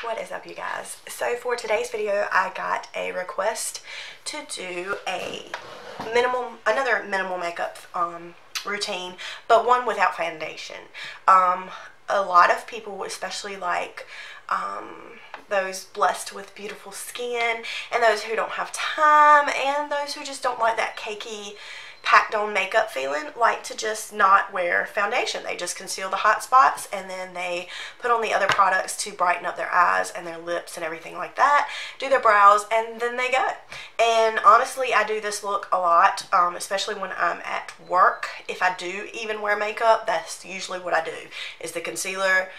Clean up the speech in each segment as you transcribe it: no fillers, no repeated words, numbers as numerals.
What is up, you guys? So for today's video, I got a request to do another minimal makeup routine, but one without foundation. A lot of people, especially like those blessed with beautiful skin, and those who don't have time, and those who just don't like that cakey packed on makeup feeling, like to just not wear foundation. They just conceal the hot spots and then they put on the other products to brighten up their eyes and their lips and everything like that, do their brows, and then they go. And honestly, I do this look a lot, especially when I'm at work. If I do even wear makeup, that's usually what I do, is the concealer,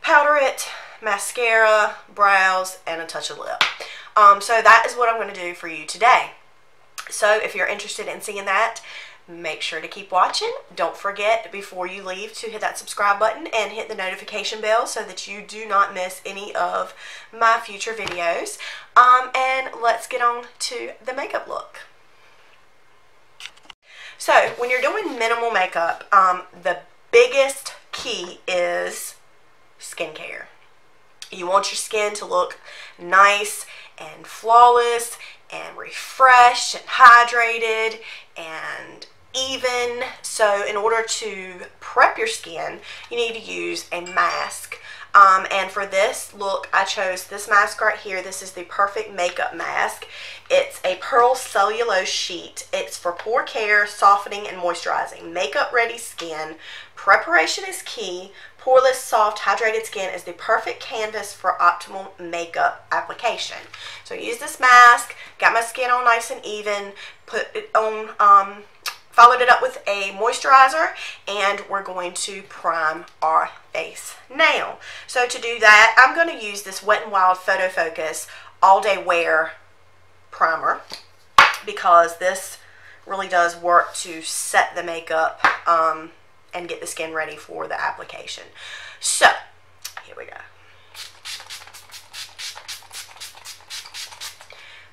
powder it, mascara, brows, and a touch of lip. So that is what I'm going to do for you today. So if you're interested in seeing that, make sure to keep watching. Don't forget before you leave to hit that subscribe button and hit the notification bell so that you do not miss any of my future videos. And let's get on to the makeup look. So when you're doing minimal makeup, the biggest key is skincare. You want your skin to look nice and flawless and refreshed and hydrated and even. So in order to prep your skin, you need to use a mask. And for this look, I chose this mask right here. This is the Perfect Makeup Mask. It's a pearl cellulose sheet. It's for pore care, softening, and moisturizing. Makeup ready skin. Preparation is key. Poreless, soft, hydrated skin is the perfect canvas for optimal makeup application. So I use this mask, got my skin all nice and even, put it on, followed it up with a moisturizer, and we're going to prime our face now. So to do that, I'm going to use this Wet n Wild Photo Focus All Day Wear Primer, because this really does work to set the makeup and get the skin ready for the application. So here we go.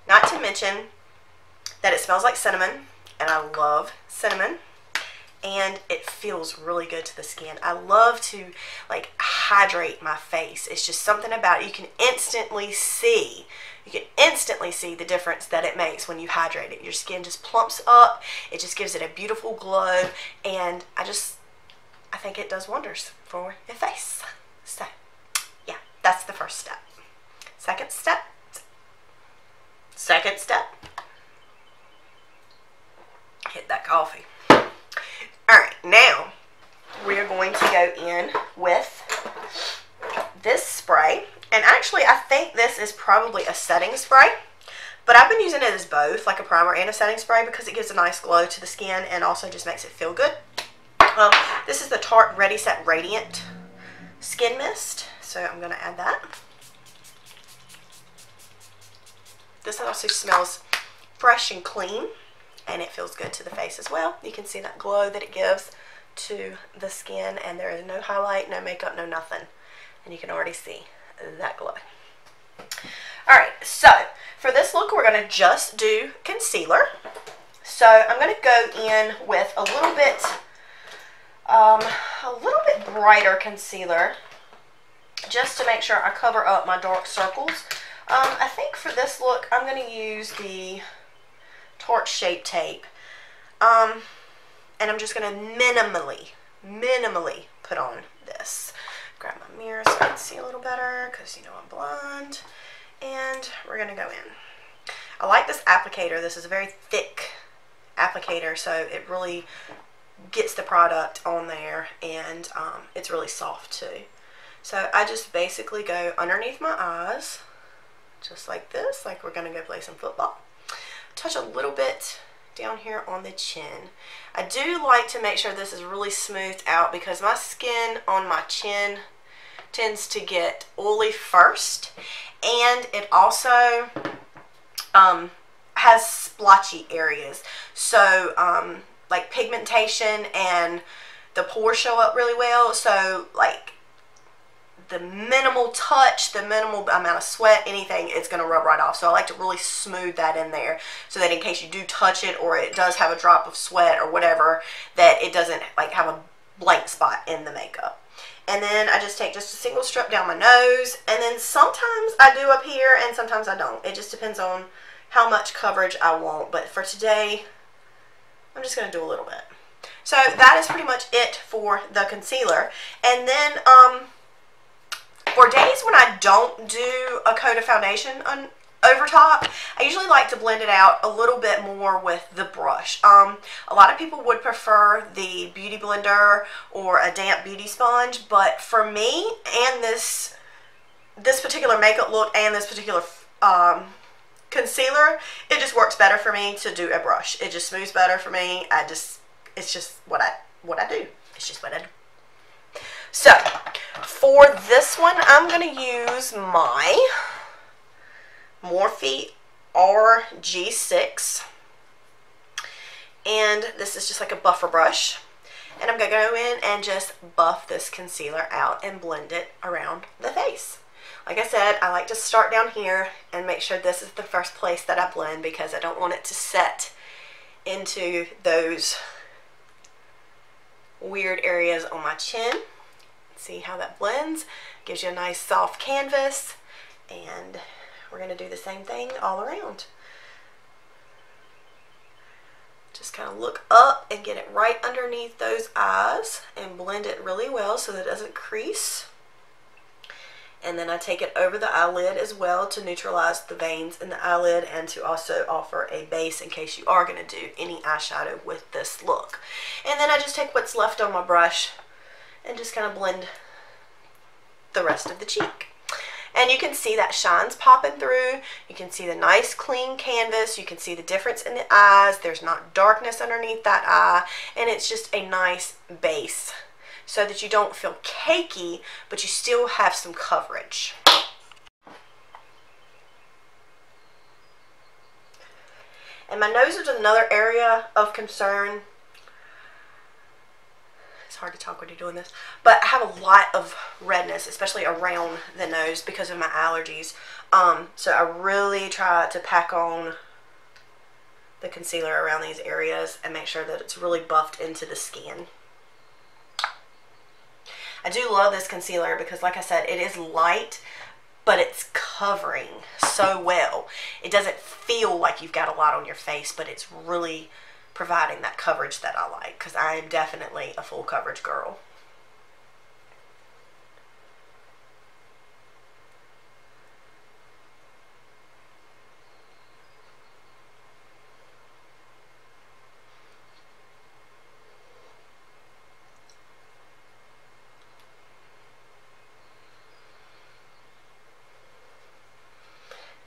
Not to mention that it smells like cinnamon, and I love cinnamon, and it feels really good to the skin. I love to like hydrate my face. It's just something about it. You can instantly see the difference that it makes when you hydrate it. Your skin just plumps up. It just gives it a beautiful glow, and I think it does wonders for your face. So yeah, that's the first step. Second step, hit that coffee. Alright, now we are going to go in with this spray. And actually, I think this is probably a setting spray, but I've been using it as both, like a primer and a setting spray, because it gives a nice glow to the skin and also just makes it feel good. This is the Tarte Ready Set Radiant Skin Mist, so I'm going to add that. This also smells fresh and clean, and it feels good to the face as well. You can see that glow that it gives to the skin, and there is no highlight, no makeup, no nothing, and you can already see that glow. Alright, so for this look, we're going to just do concealer. So I'm going to go in with a little bit brighter concealer, just to make sure I cover up my dark circles. I think for this look, I'm going to use the Tarte Shape Tape, and I'm just going to minimally put on this. Grab my mirror so I can see a little better, because you know I'm blind, and we're going to go in. I like this applicator. This is a very thick applicator, so it really gets the product on there, and it's really soft too. So I just basically go underneath my eyes, just like this, like we're going to go play some football. Touch a little bit down here on the chin. I do like to make sure this is really smoothed out, because my skin on my chin tends to get oily first, and it also has splotchy areas. So like pigmentation and the pores show up really well. So like the minimal touch, the minimal amount of sweat, anything, it's going to rub right off. So I like to really smooth that in there, so that in case you do touch it or it does have a drop of sweat or whatever, that it doesn't like have a blank spot in the makeup. And then I just take just a single strip down my nose, and then sometimes I do up here and sometimes I don't. It just depends on how much coverage I want, but for today I'm just going to do a little bit. So that is pretty much it for the concealer. And then for days when I don't do a coat of foundation over top, I usually like to blend it out a little bit more with the brush. A lot of people would prefer the beauty blender or a damp beauty sponge, but for me and this particular makeup look and this particular concealer, it just works better for me to do a brush. It just smooths better for me. It's just what I do. It's just what I do. So for this one, I'm going to use my Morphe RG6, and this is just like a buffer brush, and I'm going to go in and just buff this concealer out and blend it around the face. Like I said, I like to start down here and make sure this is the first place that I blend, because I don't want it to set into those weird areas on my chin. See how that blends? Gives you a nice soft canvas, and we're going to do the same thing all around. Just kind of look up and get it right underneath those eyes and blend it really well so that it doesn't crease. And then I take it over the eyelid as well to neutralize the veins in the eyelid and to also offer a base in case you are going to do any eyeshadow with this look. And then I just take what's left on my brush and just kind of blend the rest of the cheek. And you can see that shine's popping through. You can see the nice clean canvas. You can see the difference in the eyes. There's not darkness underneath that eye. And it's just a nice base so that you don't feel cakey, but you still have some coverage. And my nose is another area of concern. It's hard to talk when you're doing this, but I have a lot of redness, especially around the nose because of my allergies. So I really try to pack on the concealer around these areas and make sure that it's really buffed into the skin. I do love this concealer because, like I said, it is light, but it's covering so well. It doesn't feel like you've got a lot on your face, but it's really providing that coverage that I like, because I am definitely a full coverage girl.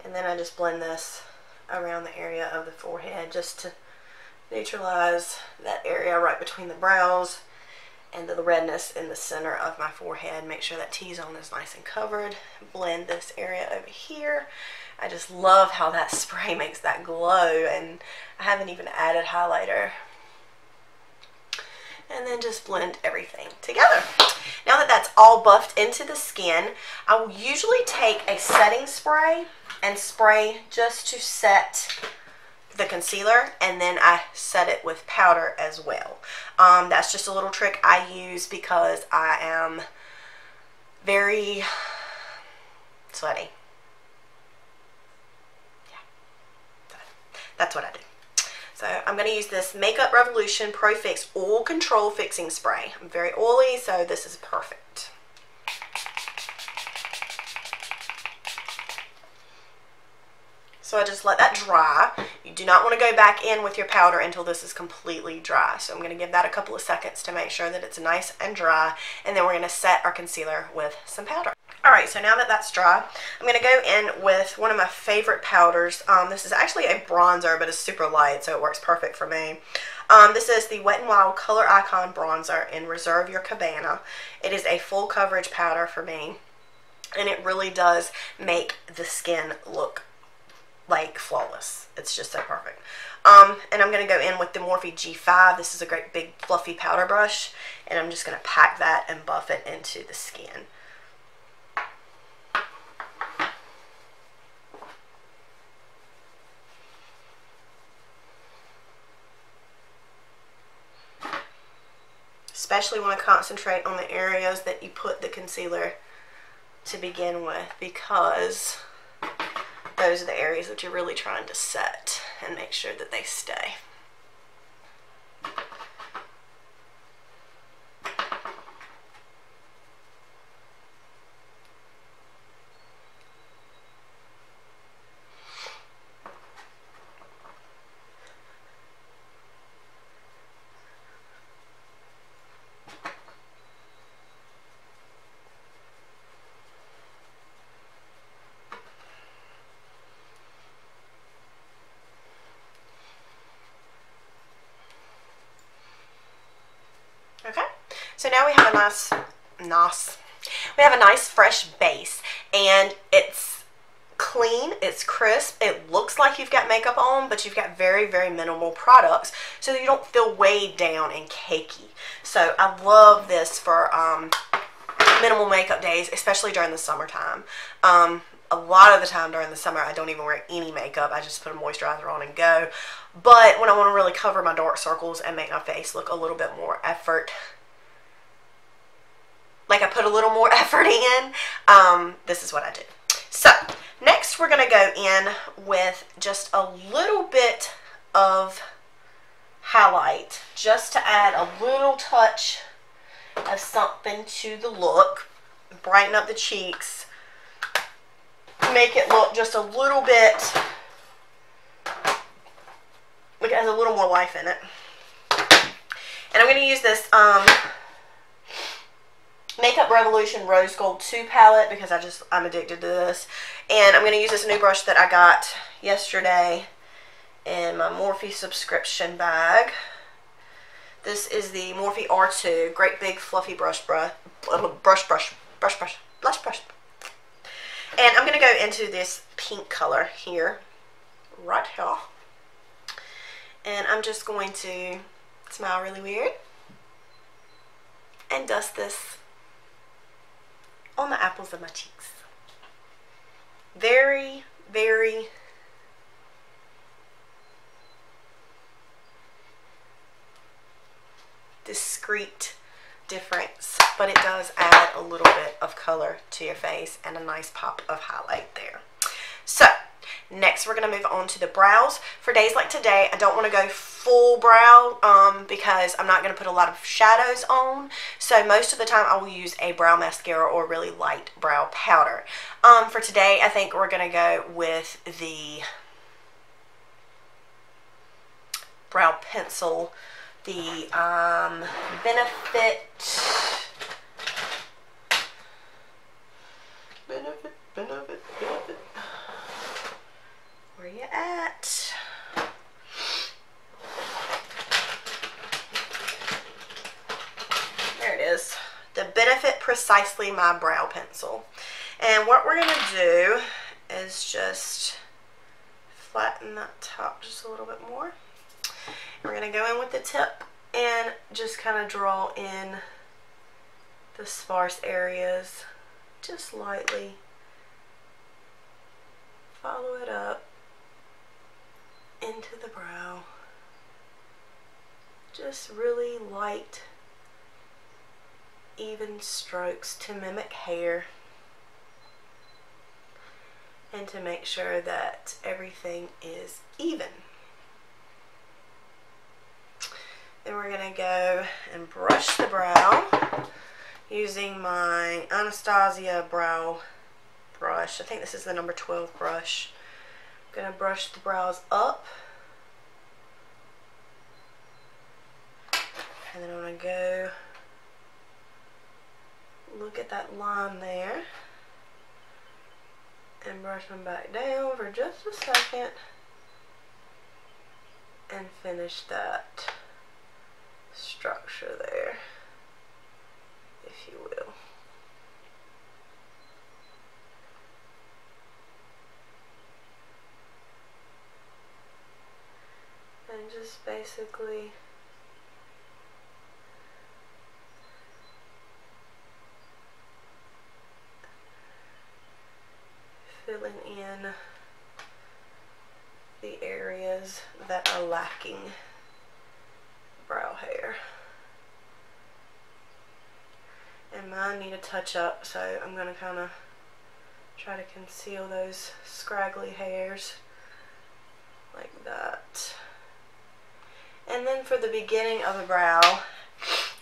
And then I just blend this around the area of the forehead just to neutralize that area right between the brows and the redness in the center of my forehead. Make sure that T-zone is nice and covered. Blend this area over here. I just love how that spray makes that glow, and I haven't even added highlighter. And then just blend everything together. Now that that's all buffed into the skin, I will usually take a setting spray and spray just to set the concealer, and then I set it with powder as well. That's just a little trick I use because I am very sweaty. Yeah, that's what I do. So I'm going to use this Makeup Revolution Pro Fix Oil Control Fixing Spray. I'm very oily, so this is perfect. So I just let that dry. You do not want to go back in with your powder until this is completely dry. So I'm going to give that a couple of seconds to make sure that it's nice and dry. And then we're going to set our concealer with some powder. Alright, so now that that's dry, I'm going to go in with one of my favorite powders. This is actually a bronzer, but it's super light, so it works perfect for me. This is the Wet n Wild Color Icon Bronzer in Reserve Your Cabana. It is a full coverage powder for me, and it really does make the skin look like flawless. It's just so perfect. And I'm going to go in with the Morphe G5. This is a great big fluffy powder brush, and I'm just going to pack that and buff it into the skin. especially want to concentrate on the areas that you put the concealer to begin with, because those are the areas that you're really trying to set and make sure that they stay. Okay, so now we have a nice fresh base, and it's clean, it's crisp, it looks like you've got makeup on, but you've got very, very minimal products, so that you don't feel weighed down and cakey. So I love this for minimal makeup days, especially during the summertime. A lot of the time during the summer, I don't even wear any makeup. I just put a moisturizer on and go. But when I want to really cover my dark circles and make my face look a little bit more effort, like I put a little more effort in, this is what I do. So next we're going to go in with just a little bit of highlight, just to add a little touch of something to the look, brighten up the cheeks, make it look just a little bit like it has a little more life in it. And I'm going to use this Makeup Revolution Rose Gold 2 palette because I'm addicted to this. And I'm going to use this new brush that I got yesterday in my Morphe subscription bag. This is the Morphe R2, great big fluffy blush brush. And I'm going to go into this pink color here, right here. And I'm just going to smile really weird and dust this on the apples of my cheeks. Very, very discreet difference, but it does add a little bit of color to your face and a nice pop of highlight there. So next we're going to move on to the brows. For days like today, I don't want to go full brow because I'm not going to put a lot of shadows on. So most of the time I will use a brow mascara or really light brow powder. For today, I think we're going to go with the brow pencil, the Benefit. Where you at? There it is. The Benefit Precisely My Brow Pencil. And what we're going to do is just flatten that top just a little bit more. We're going to go in with the tip and just kind of draw in the sparse areas just lightly. Follow it up into the brow. Just really light, even strokes to mimic hair and to make sure that everything is even. Then we're going to go and brush the brow using my Anastasia brow brush. I think this is the number 12 brush. I'm going to brush the brows up. And then I'm going to go look at that line there and brush them back down for just a second and finish that structure there, if you will. And just basically filling in the areas that are lacking brow hair. and mine need a touch up, so I'm going to kind of try to conceal those scraggly hairs like that. And then for the beginning of the brow,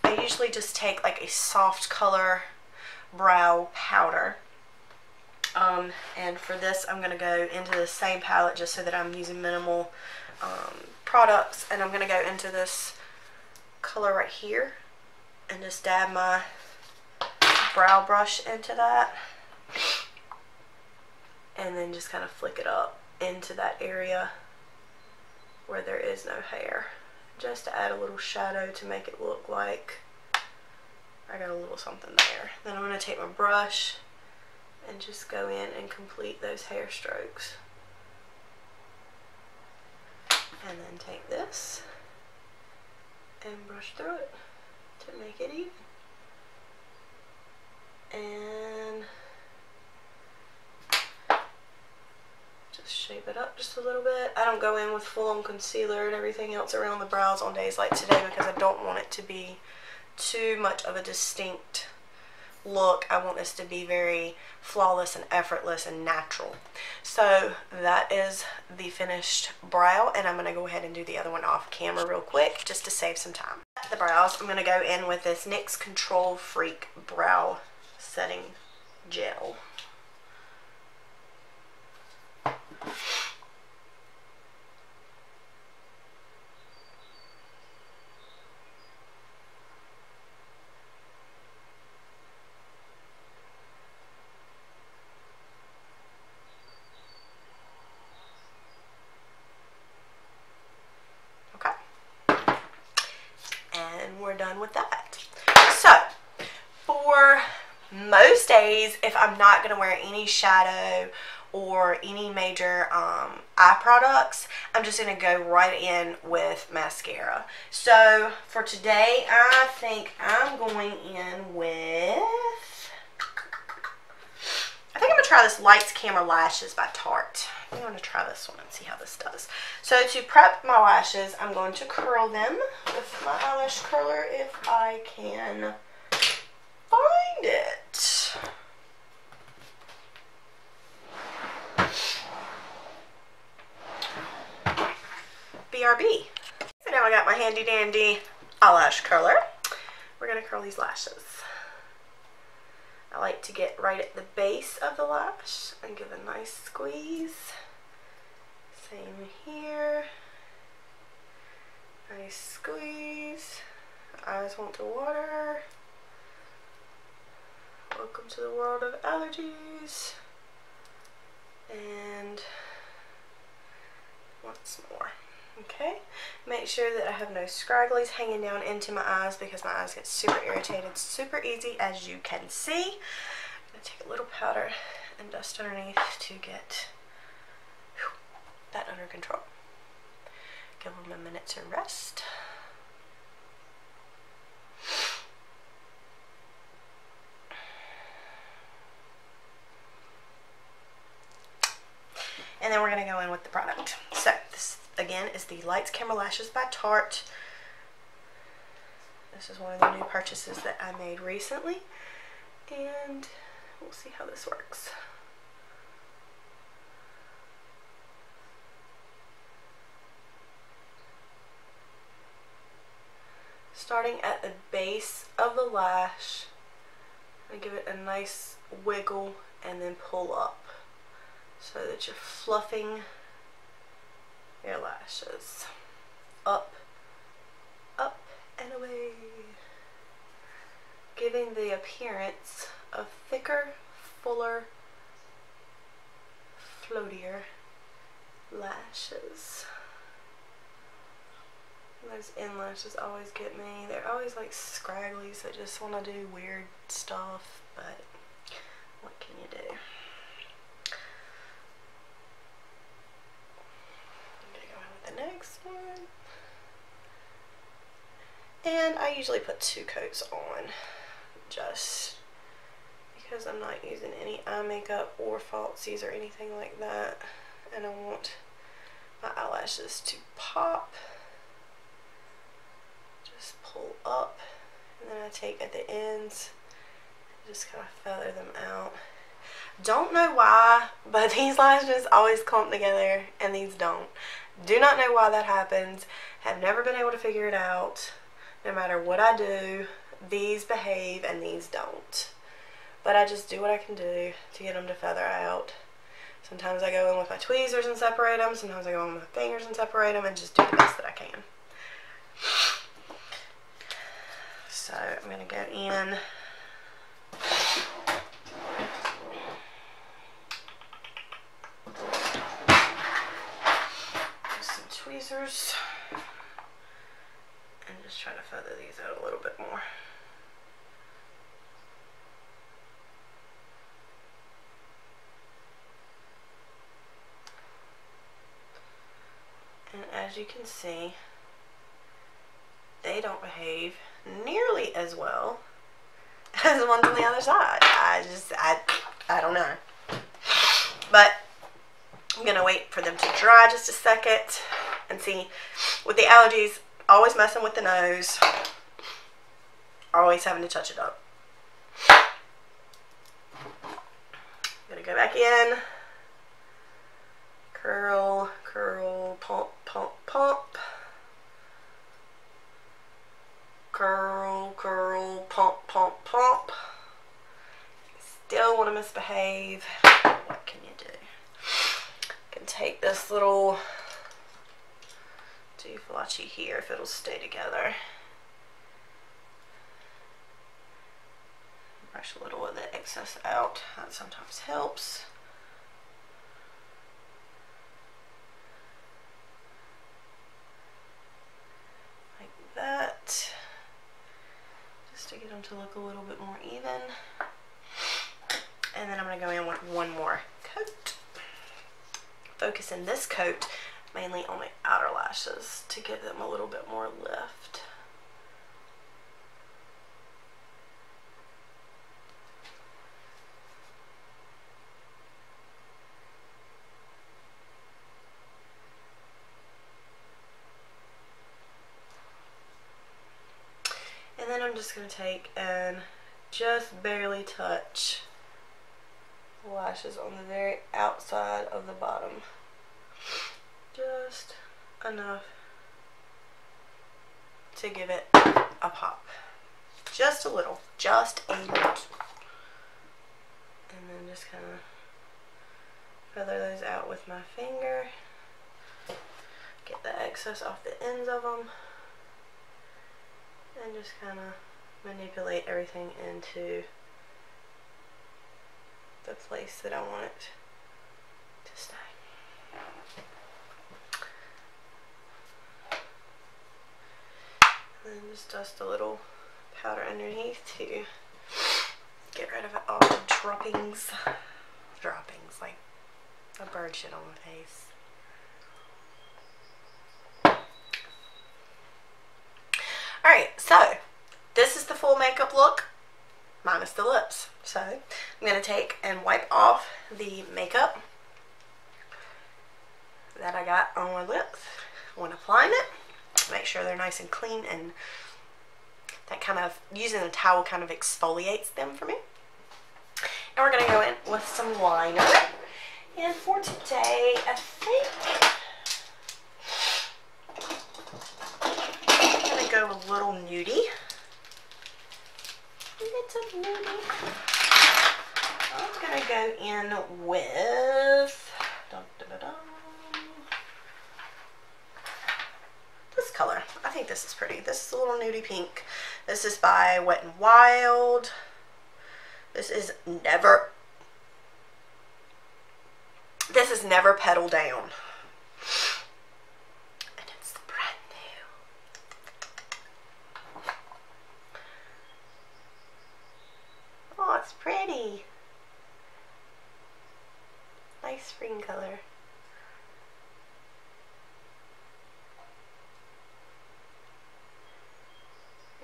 I usually just take like a soft color brow powder. And for this, I'm going to go into the same palette just so that I'm using minimal products. And I'm going to go into this color right here and just dab my brow brush into that. And then just kind of flick it up into that area where there is no hair. Just to add a little shadow to make it look like I got a little something there. Then I'm going to take my brush and just go in and complete those hair strokes. And then take this and brush through it to make it even. And just shape it up just a little bit. I don't go in with full-on concealer and everything else around the brows on days like today because I don't want it to be too much of a distinct look. I want this to be very flawless and effortless and natural. So that is the finished brow, and I'm going to go ahead and do the other one off camera real quick just to save some time. The brows, I'm going to go in with this NYX Control Freak Brow Setting Gel. We're done with that. So for most days, if I'm not going to wear any shadow or any major eye products, I'm just going to go right in with mascara. So for today, I think I'm going in with, I think I'm going to try this Lights Camera Lashes by Tarte. I'm going to try this one and see how this does. So to prep my lashes, I'm going to curl them with my eyelash curler if I can find it. BRB. So now I got my handy dandy eyelash curler. We're going to curl these lashes. I like to get right at the base of the lash and give a nice squeeze. Same here. Nice squeeze. Eyes want to water. Welcome to the world of allergies. And once more. Okay, make sure that I have no scragglies hanging down into my eyes because my eyes get super irritated super easy, as you can see. I'm going to take a little powder and dust underneath to get that under control. Give them a minute to rest. And then we're going to go in with the product. So this again is the Lights Camera Lashes by Tarte. This is one of the new purchases that I made recently, and we'll see how this works. Starting at the base of the lash, I give it a nice wiggle and then pull up so that you're fluffing your lashes up, up, and away, giving the appearance of thicker, fuller, floatier lashes. Those end lashes always get me. They're always like scraggly, so I just want to do weird stuff, but what can you do? The next one, and I usually put 2 coats on just because I'm not using any eye makeup or falsies or anything like that, and I want my eyelashes to pop. Just pull up, and then I take at the ends Just kind of feather them out. Don't know why, but these lashes always clump together and these don't. Do not know why that happens. Have never been able to figure it out. No matter what I do, these behave and these don't. But I just do what I can do to get them to feather out. Sometimes I go in with my tweezers and separate them. Sometimes I go in with my fingers and separate them, and just do the best that I can. So I'm going to go in. Some tweezers. And just try to feather these out a little bit more. And as you can see, they don't behave nearly as well as the ones on the other side. I don't know. But I'm going to wait for them to dry just a second and see. With the allergies, always messing with the nose. Always having to touch it up. I'm going to go back in. Curl, curl, pump, pump, pump. Curl, curl, pump, pump, pump. Still want to misbehave. What can you do? You can take this little dooflachi here if it'll stay together. Brush a little of the excess out. That sometimes helps. Like that. Just to get them to look a little bit more even. And then I'm going to go in with one more coat. Focusing this coat mainly on my outer lashes to give them a little bit more lift. And then I'm just going to take and just barely touch the lashes on the very outside of the bottom. Just enough to give it a pop. Just a little. Just a little. And then just kind of feather those out with my finger. Get the excess off the ends of them. And just kind of manipulate everything into the place that I want it to stay. And then just dust a little powder underneath to get rid of all the droppings. Droppings, like a bird shit on my face. Alright, so this is the full makeup look, minus the lips. So I'm going to take and wipe off the makeup that I got on my lips when applying it. Make sure they're nice and clean, and that kind of, using a towel kind of exfoliates them for me. And we're going to go in with some liner. And for today, I think I'm going to go a little nudie. Little nudie. I'm going to go in with this color. I think this is pretty. This is a little nudie pink. This is by Wet n Wild. This is Never Pedal Down. And it's brand new. Oh, it's pretty. Nice spring color.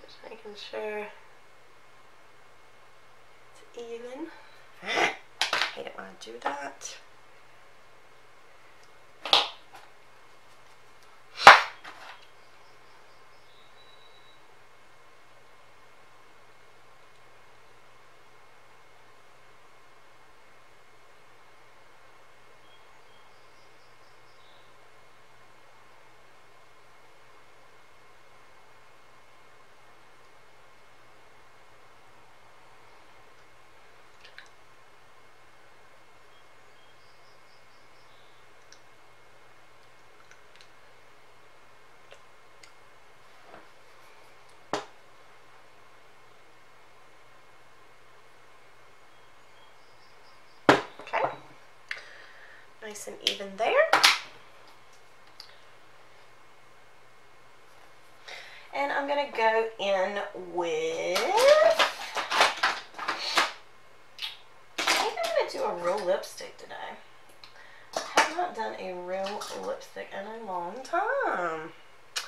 Just making sure it's even. Hate it when I do that. Nice and even there. And I'm going to go in with, I think I'm going to do a real lipstick today. I have not done a real lipstick in a long time. I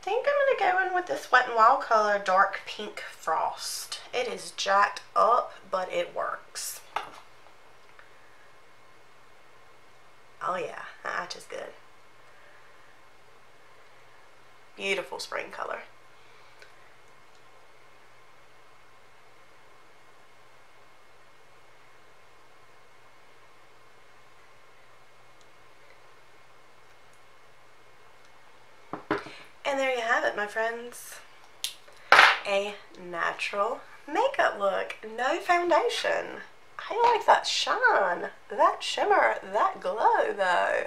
think I'm going to go in with this Wet n Wild color Dark Pink Frost. It is jacked up, but it works. Oh yeah, that matches good. Beautiful spring color. And there you have it, my friends. A natural makeup look. No foundation. I like that shine, that shimmer, that glow though.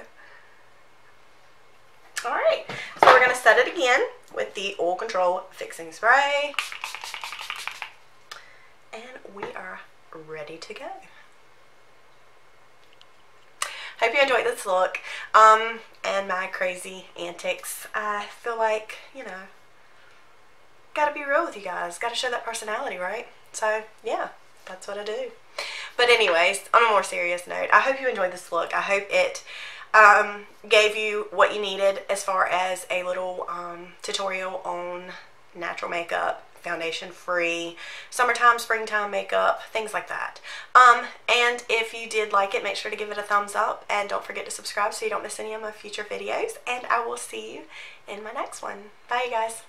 Alright, so we're going to set it again with the Oil Control Fixing Spray. And we are ready to go. Hope you enjoyed this look and my crazy antics. I feel like, you know, gotta be real with you guys. Gotta show that personality, right? So, yeah, that's what I do. But anyways, on a more serious note, I hope you enjoyed this look. I hope it gave you what you needed as far as a little tutorial on natural makeup, foundation free, summertime, springtime makeup, things like that. And if you did like it, make sure to give it a thumbs up and don't forget to subscribe so you don't miss any of my future videos. And I will see you in my next one. Bye, you guys.